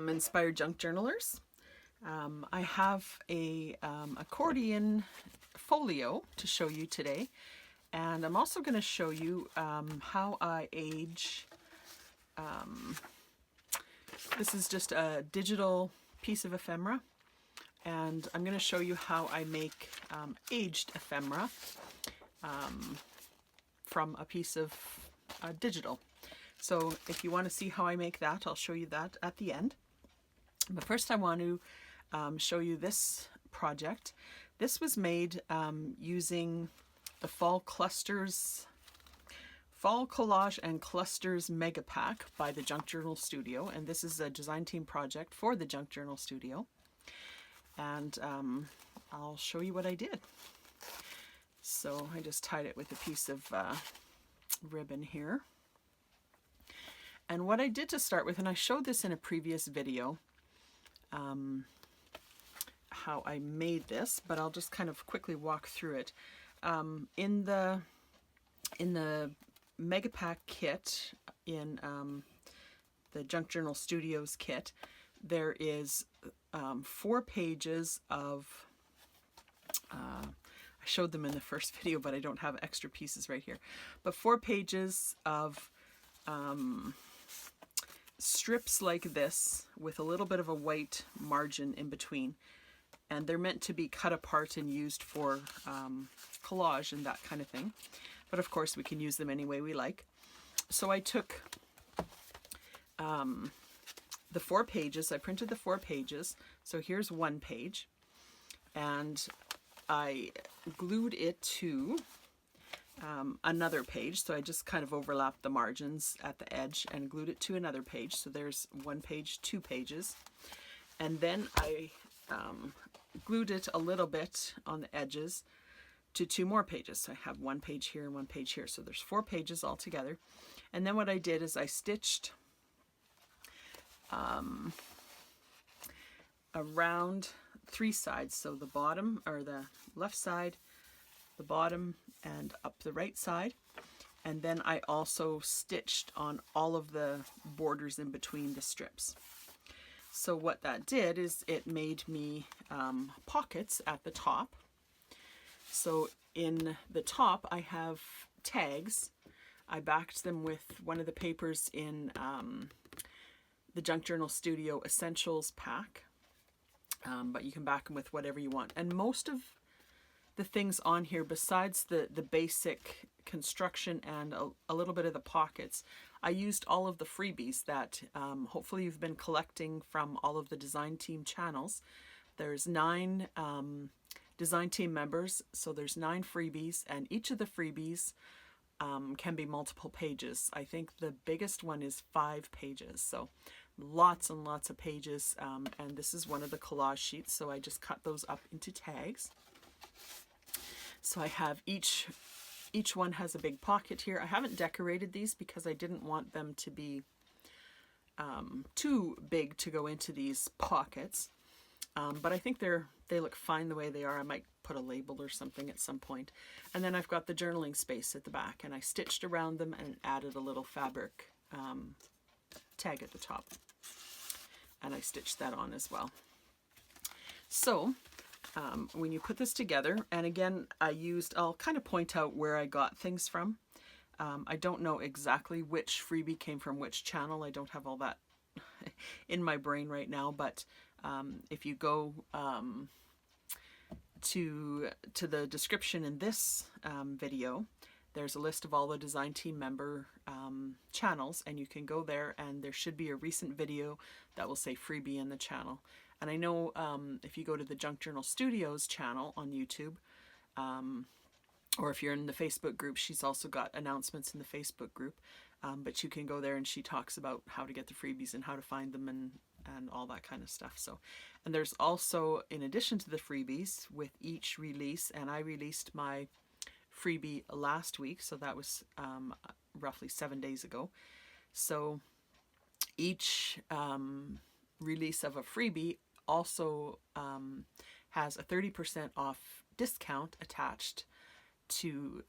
Inspired Junk Journalers. I have a accordion folio to show you today, and I'm also going to show you how I age. This is just a digital piece of ephemera, and I'm going to show you how I make aged ephemera from a piece of digital. So if you want to see how I make that, I'll show you that at the end. But first I want to show you this project. This was made using the Fall Collage and Clusters Mega Pack by the Junk Journal Studio, and this is a design team project for the Junk Journal Studio. And I'll show you what I did. So I just tied it with a piece of ribbon here. And what I did to start with, and I showed this in a previous video, how I made this, but I'll just kind of quickly walk through it. In the Mega Pack kit, in the Junk Journal Studios kit, there is 4 pages of, I showed them in the first video, but I don't have extra pieces right here, but 4 pages of strips like this with a little bit of a white margin in between, and they're meant to be cut apart and used for collage and that kind of thing, but of course we can use them any way we like. So I took the 4 pages, I printed the 4 pages, so here's 1 page, and I glued it to another page, so I just kind of overlapped the margins at the edge and glued it to another page. So there's 1 page, 2 pages, and then I glued it a little bit on the edges to 2 more pages. So I have 1 page here and 1 page here, so there's 4 pages all together. And then what I did is I stitched around 3 sides, so the bottom, or the left side, the bottom, and up the right side, and then I also stitched on all of the borders in between the strips. So what that did is it made me pockets at the top. So in the top I have tags. I backed them with one of the papers in the Junk Journal Studio Essentials pack, but you can back them with whatever you want. And most of the things on here, besides the basic construction and a little bit of the pockets, I used all of the freebies that hopefully you've been collecting from all of the design team channels. There's 9 design team members, so there's 9 freebies, and each of the freebies can be multiple pages. I think the biggest one is 5 pages, so lots and lots of pages, and this is one of the collage sheets, so I just cut those up into tags. So I have each one has a big pocket here. I haven't decorated these because I didn't want them to be too big to go into these pockets, but I think they look fine the way they are. I might put a label or something at some point. And then I've got the journaling space at the back, and I stitched around them and added a little fabric tag at the top, and I stitched that on as well. So when you put this together, and again I'll kind of point out where I got things from. I don't know exactly which freebie came from which channel. I don't have all that in my brain right now, but if you go to the description in this video, there's a list of all the design team member channels, and you can go there, and there should be a recent video that will say freebie in the channel. And I know if you go to the Junk Journal Studios channel on YouTube, or if you're in the Facebook group, she's also got announcements in the Facebook group, but you can go there and she talks about how to get the freebies and how to find them and all that kind of stuff. So, and there's also, in addition to the freebies with each release, and I released my freebie last week, so that was roughly 7 days ago. So each release of a freebie also has a 30% off discount attached to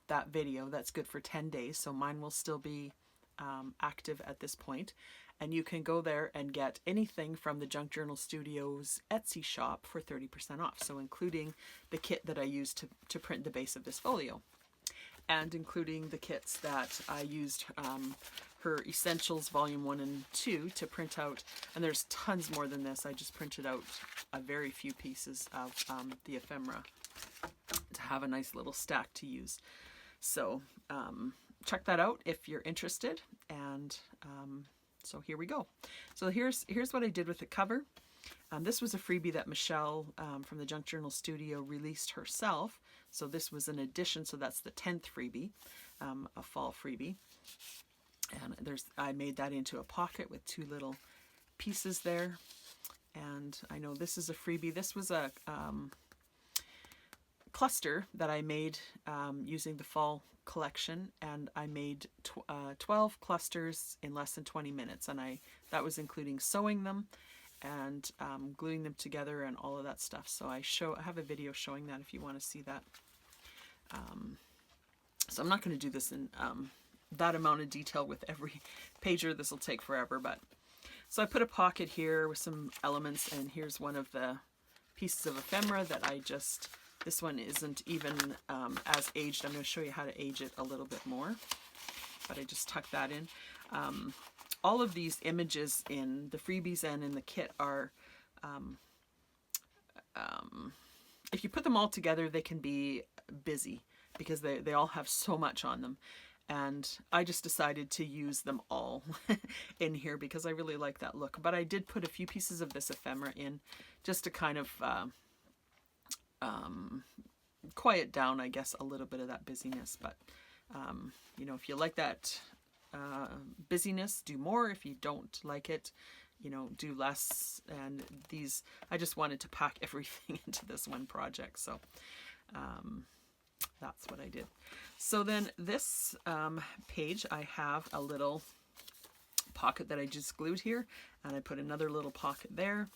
that video. That's good for 10 days, so mine will still be active at this point. and you can go there and get anything from the Junk Journal Studios Etsy shop for 30% off. So including the kit that I used to print the base of this folio, and including the kits that I used, her Essentials Volume 1 and 2 to print out, and there's tons more than this. I just printed out a very few pieces of the ephemera to have a nice little stack to use. So check that out if you're interested. And so here we go. So here's what I did with the cover. This was a freebie that Michelle from the Junk Journal Studio released herself. So this was an addition, so that's the 10th freebie, a fall freebie. And I made that into a pocket with 2 little pieces there. And I know this is a freebie. This was a cluster that I made using the fall collection, and I made 12 clusters in less than 20 minutes, and that was including sewing them and gluing them together and all of that stuff. So I have a video showing that if you want to see that. So I'm not going to do this in that amount of detail with every pager. This will take forever, but so I put a pocket here with some elements, and here's one of the pieces of ephemera that this one isn't even as aged. I'm going to show you how to age it a little bit more, but I just tucked that in. All of these images in the freebies and in the kit are, if you put them all together, they can be busy because they all have so much on them. And I just decided to use them all in here because I really like that look. But I did put a few pieces of this ephemera in just to kind of quiet down, I guess, a little bit of that busyness. But you know, if you like that busyness, do more. If you don't like it, you know, do less. And these, I just wanted to pack everything into this one project, so that's what I did. So then this page, I have a little pocket that I just glued here, and I put another little pocket there.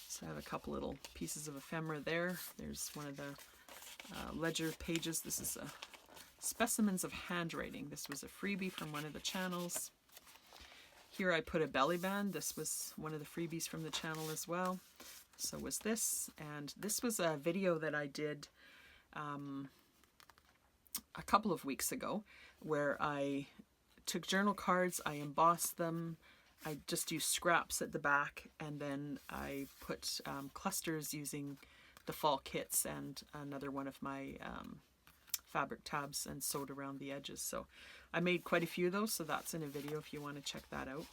So I have a couple little pieces of ephemera there. There's one of the ledger pages. This is a Specimens of Handwriting. This was a freebie from one of the channels. Here I put a belly band. This was one of the freebies from the channel as well. So was this, and this was a video that I did a couple of weeks ago where I took journal cards, I embossed them, I just used scraps at the back, and then I put clusters using the fall kits and another one of my fabric tabs and sewed around the edges. So I made quite a few of those, so that's in a video if you want to check that out.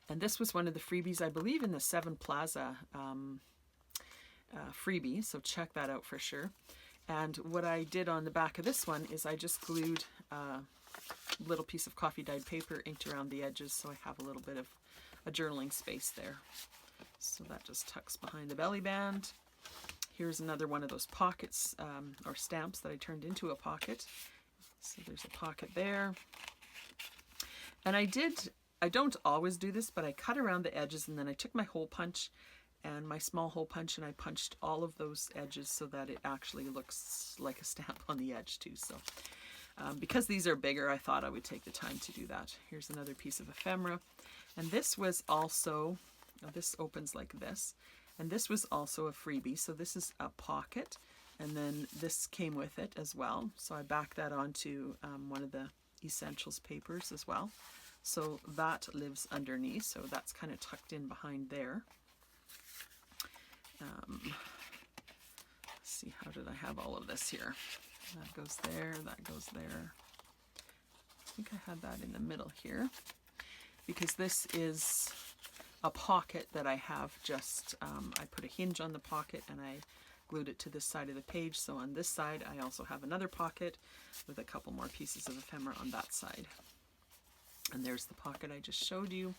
And this was one of the freebies, I believe, in the 7 Plaza freebie, so check that out for sure. And what I did on the back of this one is I just glued a little piece of coffee dyed paper inked around the edges, so I have a little bit of a journaling space there. So that just tucks behind the belly band. Here's another one of those pockets or stamps that I turned into a pocket. So there's a pocket there. And I don't always do this, but I cut around the edges, and then I took my hole punch and my small hole punch, and I punched all of those edges so that it actually looks like a stamp on the edge too. So because these are bigger, I thought I would take the time to do that. Here's another piece of ephemera. And this was also, this opens like this, and this was also a freebie. So this is a pocket, and then this came with it as well. So I backed that onto one of the Essentials papers as well. So that lives underneath, so that's kind of tucked in behind there. Let's see, how did I have all of this here? That goes there, that goes there. I think I had that in the middle here, because this is a pocket that I have just, I put a hinge on the pocket and I glued it to this side of the page. So on this side, I also have another pocket with a couple more pieces of ephemera on that side. And there's the pocket I just showed you.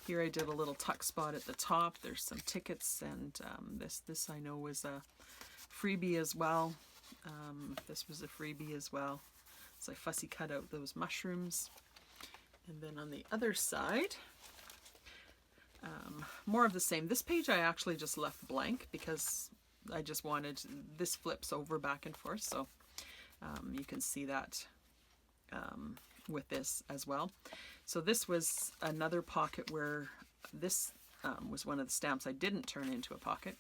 Here I did a little tuck spot at the top. There's some tickets, and this I know was a freebie as well. This was a freebie as well. So I fussy cut out those mushrooms. And then on the other side, more of the same. This page I actually just left blank because I just wanted, this flips over back and forth, so you can see that with this as well. So this was another pocket where this was one of the stamps I didn't turn into a pocket.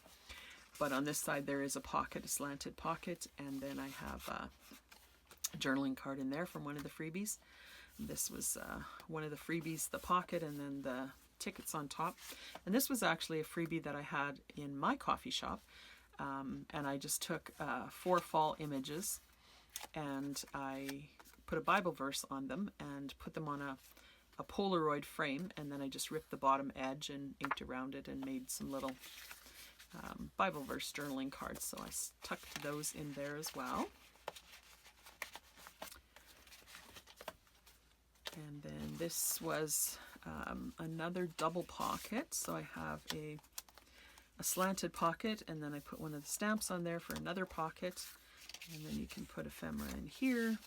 But on this side there is a pocket, a slanted pocket, and then I have a journaling card in there from one of the freebies. This was one of the freebies, the pocket, and then the tickets on top. And this was actually a freebie that I had in my coffee shop. And I just took 4 fall images and I put a Bible verse on them and put them on a Polaroid frame, and then I just ripped the bottom edge and inked around it and made some little Bible verse journaling cards. So I tucked those in there as well. And then this was another double pocket. So I have a slanted pocket, and then I put one of the stamps on there for another pocket. And then you can put ephemera in here.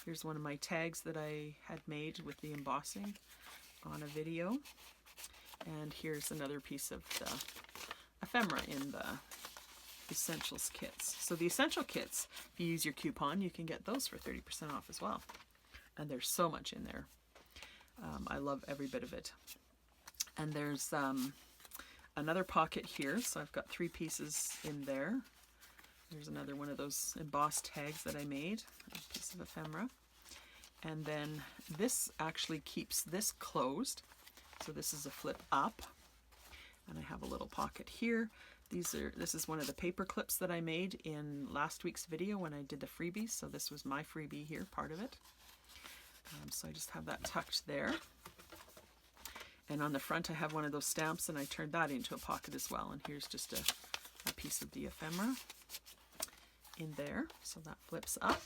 Here's one of my tags that I had made with the embossing on a video. And here's another piece of the ephemera in the Essentials kits. So the Essential kits, if you use your coupon, you can get those for 30% off as well. And there's so much in there. I love every bit of it. And there's another pocket here. So I've got 3 pieces in there. There's another one of those embossed tags that I made, a piece of ephemera. And then this actually keeps this closed. So this is a flip up. And I have a little pocket here. This is one of the paper clips that I made in last week's video when I did the freebies. So this was my freebie here, part of it. So I just have that tucked there. And on the front I have one of those stamps, and I turned that into a pocket as well. And here's just a piece of the ephemera in there, so that flips up.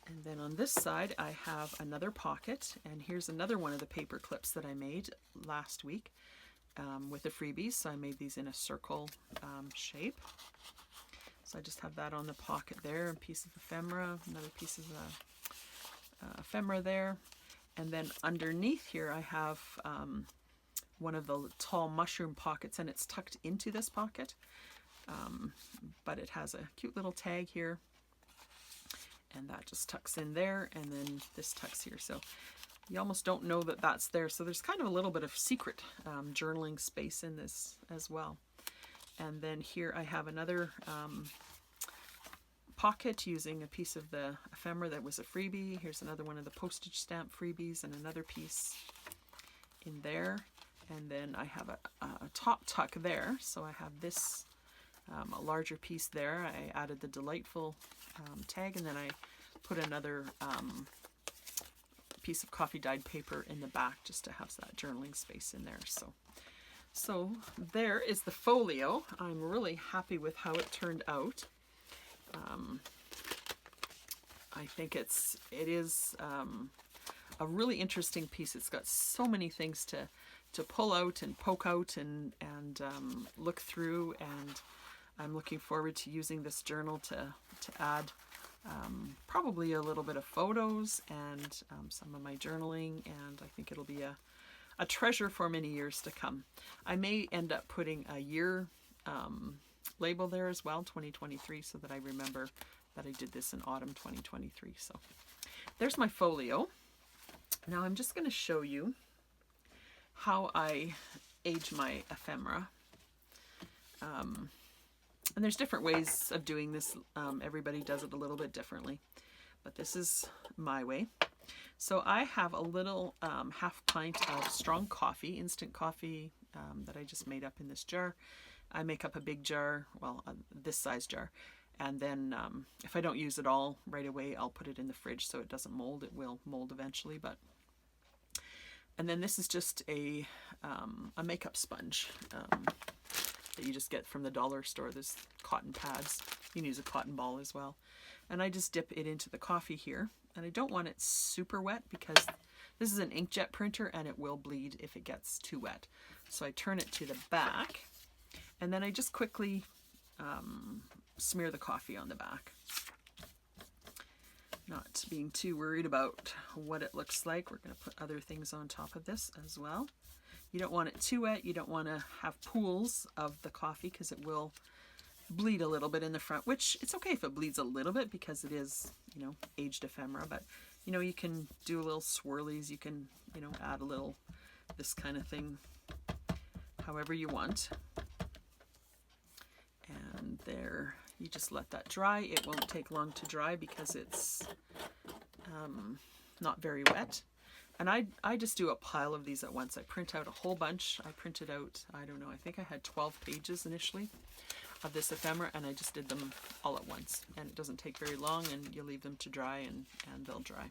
And then on this side I have another pocket, and here's another one of the paper clips that I made last week with the freebies. So I made these in a circle shape. So I just have that on the pocket there, a piece of ephemera, another piece of ephemera there. And then underneath here I have one of the tall mushroom pockets, and it's tucked into this pocket. But it has a cute little tag here, and that just tucks in there, and then this tucks here. So you almost don't know that that's there. So there's kind of a little bit of secret journaling space in this as well. And then here I have another pocket using a piece of the ephemera that was a freebie. Here's another one of the postage stamp freebies and another piece in there. And then I have a top tuck there. So I have this a larger piece there. I added the Delightful tag, and then I put another piece of coffee dyed paper in the back just to have that journaling space in there. So there is the folio. I'm really happy with how it turned out. I think it is a really interesting piece. It's got so many things to pull out and poke out and look through, and I'm looking forward to using this journal to add probably a little bit of photos and some of my journaling, and I think it'll be a treasure for many years to come. I may end up putting a year label there as well, 2023, so that I remember that I did this in autumn 2023. So there's my folio. Now I'm just going to show you how I age my ephemera. And there's different ways of doing this. Everybody does it a little bit differently, but this is my way. So I have a little half pint of strong coffee, instant coffee, that I just made up in this jar. I make up a big jar, well, this size jar, and then if I don't use it all right away, I'll put it in the fridge so it doesn't mold. It will mold eventually, but. And then this is just a makeup sponge that you just get from the dollar store. There's cotton pads. You can use a cotton ball as well. And I just dip it into the coffee here. And I don't want it super wet because this is an inkjet printer and it will bleed if it gets too wet. So I turn it to the back, and then I just quickly smear the coffee on the back. Not being too worried about what it looks like. We're going to put other things on top of this as well. You don't want it too wet. You don't want to have pools of the coffee because it will bleed a little bit in the front, which it's okay if it bleeds a little bit because it is, you know, aged ephemera, but you know, you can do a little swirlies, you can, you know, add a little this kind of thing however you want. And there, you just let that dry. It won't take long to dry because it's not very wet. And I just do a pile of these at once. I print out a whole bunch. I printed out, I don't know, I think I had 12 pages initially of this ephemera, and I just did them all at once. And it doesn't take very long, and you leave them to dry, and they'll dry.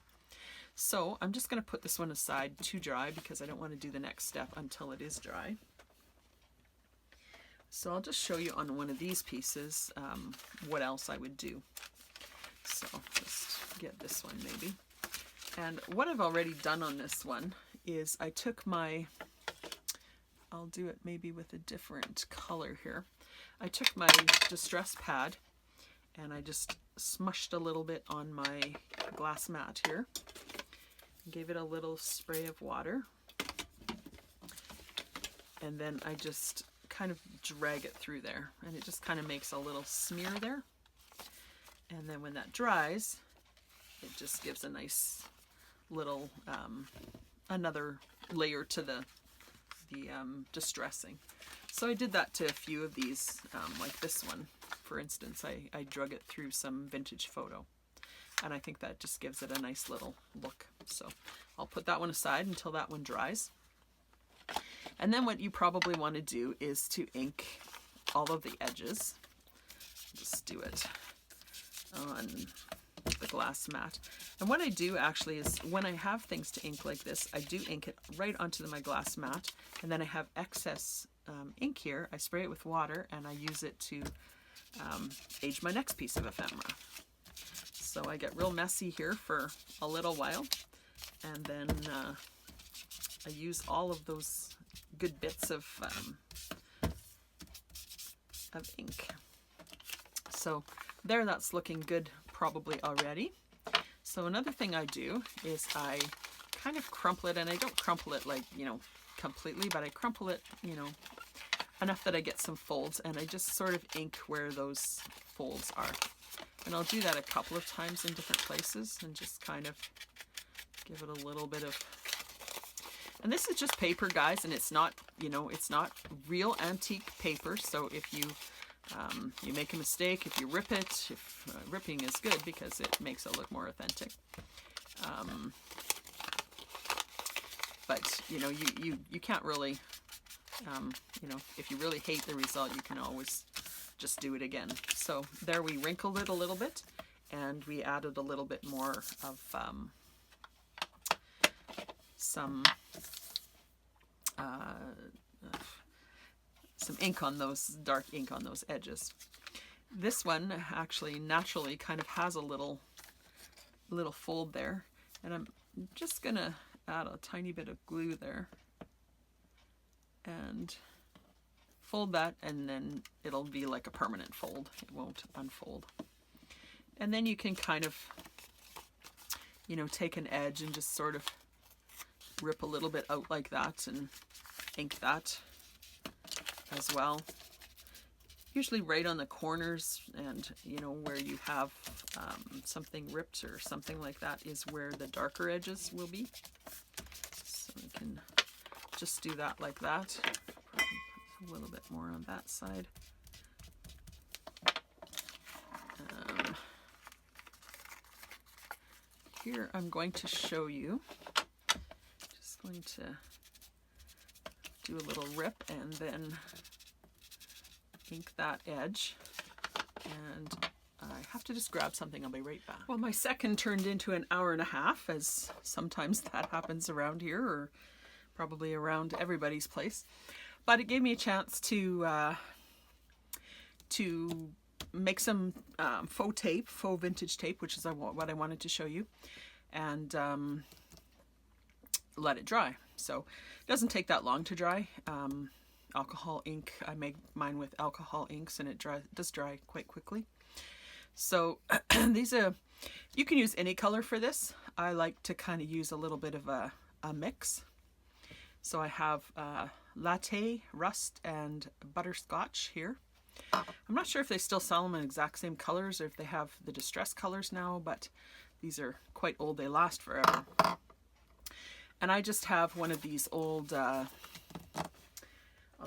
So I'm just going to put this one aside to dry because I don't want to do the next step until it is dry. So I'll just show you on one of these pieces what else I would do. So just get this one maybe. And what I've already done on this one is I took my, I'll do it maybe with a different color here. I took my distress pad and I just smushed a little bit on my glass mat here. Gave it a little spray of water. And then I just kind of drag it through there, and it just kind of makes a little smear there. And then when that dries, it just gives a nice little another layer to the distressing. So I did that to a few of these, like this one for instance. I drug it through some vintage photo, and I think that just gives it a nice little look. So I'll put that one aside until that one dries. And then what you probably want to do is to ink all of the edges. Just do it on the glass mat. And what I do actually is when I have things to ink like this, I do ink it right onto my glass mat, and then I have excess ink here. I spray it with water and I use it to age my next piece of ephemera. So I get real messy here for a little while, and then I use all of those good bits of ink. So there, that's looking good probably already. So another thing I do is I kind of crumple it, and I don't crumple it like, you know, completely, but I crumple it, you know, enough that I get some folds, and I just sort of ink where those folds are. And I'll do that a couple of times in different places and just kind of give it a little bit of. And this is just paper, guys, and it's not, you know, it's not real antique paper. So if you you make a mistake, if you rip it, if ripping is good because it makes it look more authentic. But you know, you can't really, you know, if you really hate the result, you can always just do it again. So there, we wrinkled it a little bit, and we added a little bit more of some ink on those, dark ink on those edges. This one actually naturally kind of has a little fold there, and I'm just gonna add a tiny bit of glue there and fold that, and then it'll be like a permanent fold. It won't unfold. And then you can kind of, you know, take an edge and just sort of rip a little bit out like that and ink that as well. Usually right on the corners, and you know, where you have something ripped or something like that is where the darker edges will be. So you can just do that like that. A little bit more on that side. Here I'm going to show you, just going to do a little rip and then ink that edge, and I have to just grab something. I'll be right back. Well, my second turned into an hour and a half, as sometimes that happens around here, or probably around everybody's place. But it gave me a chance to make some faux tape, faux vintage tape, which is what I wanted to show you, and let it dry. So it doesn't take that long to dry. Alcohol ink, I make mine with alcohol inks, and it does dry quite quickly. So these are, you can use any color for this. I like to kind of use a little bit of a mix. So I have latte, rust, and butterscotch here. I'm not sure if they still sell them in exact same colors or if they have the distress colors now, but These are quite old, they last forever. And I just have one of these old, I'll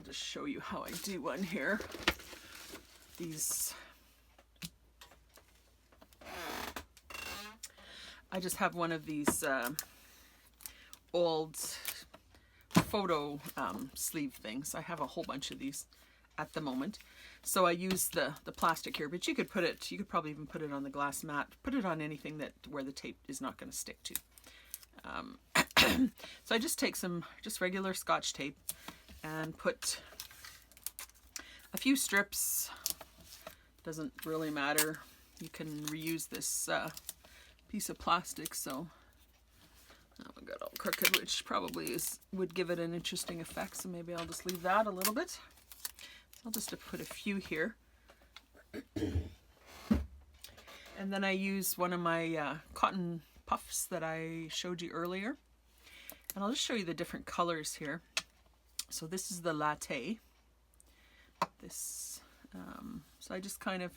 just show you how I do one here. I just have one of these old photo sleeve things. I have a whole bunch of these at the moment. So I use the plastic here, but you could probably even put it on the glass mat, put it on anything where the tape is not going to stick to. So I just take some regular Scotch tape and put a few strips. Doesn't really matter. You can reuse this piece of plastic, so I got all crooked, which probably would give it an interesting effect, so maybe I'll just leave that a little bit. I'll just put a few here. And then I use one of my cotton puffs that I showed you earlier. And I'll just show you the different colors here. So this is the latte. So I just kind of,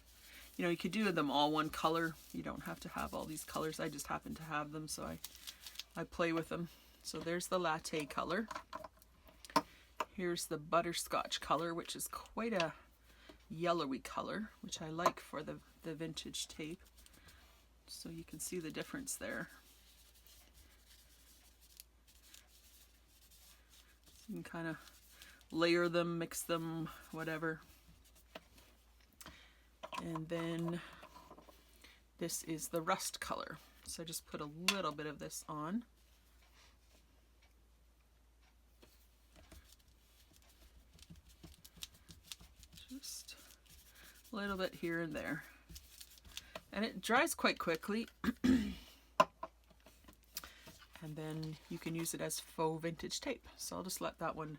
you could do them all one color. You don't have to have all these colors. I just happen to have them, so I play with them. So there's the latte color. Here's the butterscotch color, which is quite a yellowy color, which I like for the vintage tape. So you can see the difference there. So you can kind of layer them, mix them, whatever. And then this is the rust color. So I just put a little bit of this on. Just a little bit here and there. And it dries quite quickly. And then you can use it as faux vintage tape. So I'll just let that one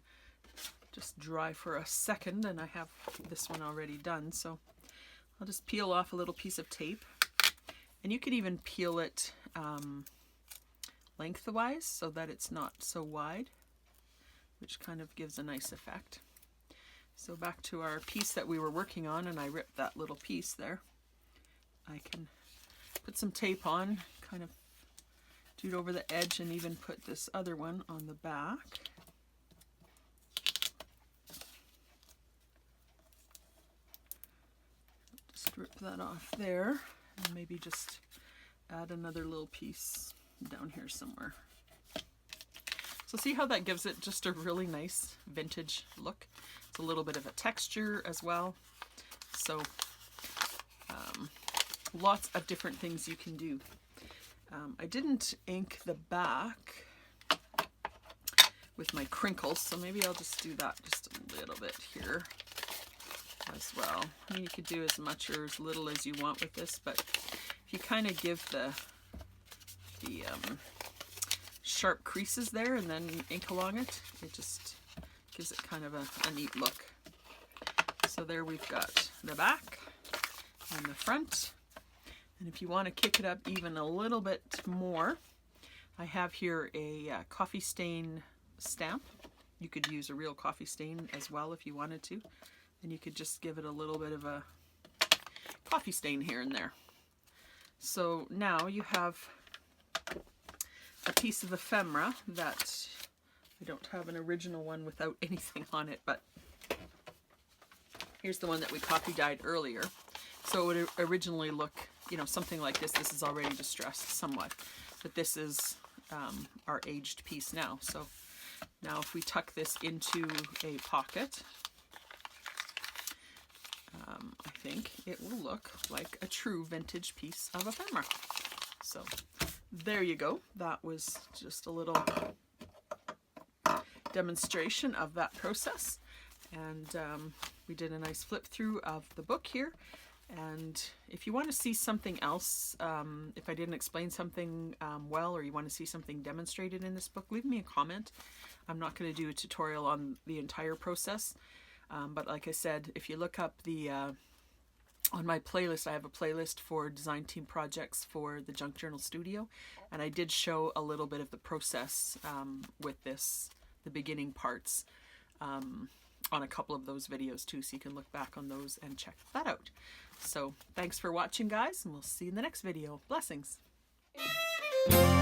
just dry for a second, and I have this one already done. So I'll just peel off a little piece of tape. And you can even peel it lengthwise so that it's not so wide, which kind of gives a nice effect. So back to our piece that we were working on, and I ripped that little piece there. I can put some tape on, kind of do it over the edge, and even put this other one on the back. Just rip that off there, and maybe just add another little piece down here somewhere. So see how that gives it just a really nice vintage look. It's a little bit of a texture as well. So lots of different things you can do. I didn't ink the back with my crinkles, so maybe I'll just do that just a little bit here as well. I mean, you could do as much or as little as you want with this, but if you kind of give the sharp creases there and then ink along it, it just gives it kind of a neat look. So there we've got the back and the front. And if you want to kick it up even a little bit more, I have here a coffee stain stamp. You could use a real coffee stain as well if you wanted to. And you could just give it a little bit of a coffee stain here and there. So now you have a piece of ephemera that I don't have an original one without anything on it, but here's the one that we copy dyed earlier. So it would originally look, something like this. This is already distressed somewhat, but this is our aged piece now. So now if we tuck this into a pocket, I think it will look like a true vintage piece of ephemera. So there you go. That was just a little demonstration of that process. And we did a nice flip through of the book here. And if you want to see something else, if I didn't explain something well, or you want to see something demonstrated in this book, leave me a comment. I'm not going to do a tutorial on the entire process. But like I said, if you look up on my playlist, I have a playlist for design team projects for the Junk Journal Studio. And I did show a little bit of the process with the beginning parts, on a couple of those videos too. So you can look back on those and check that out. So thanks for watching, guys, and we'll see you in the next video. Blessings. Bye.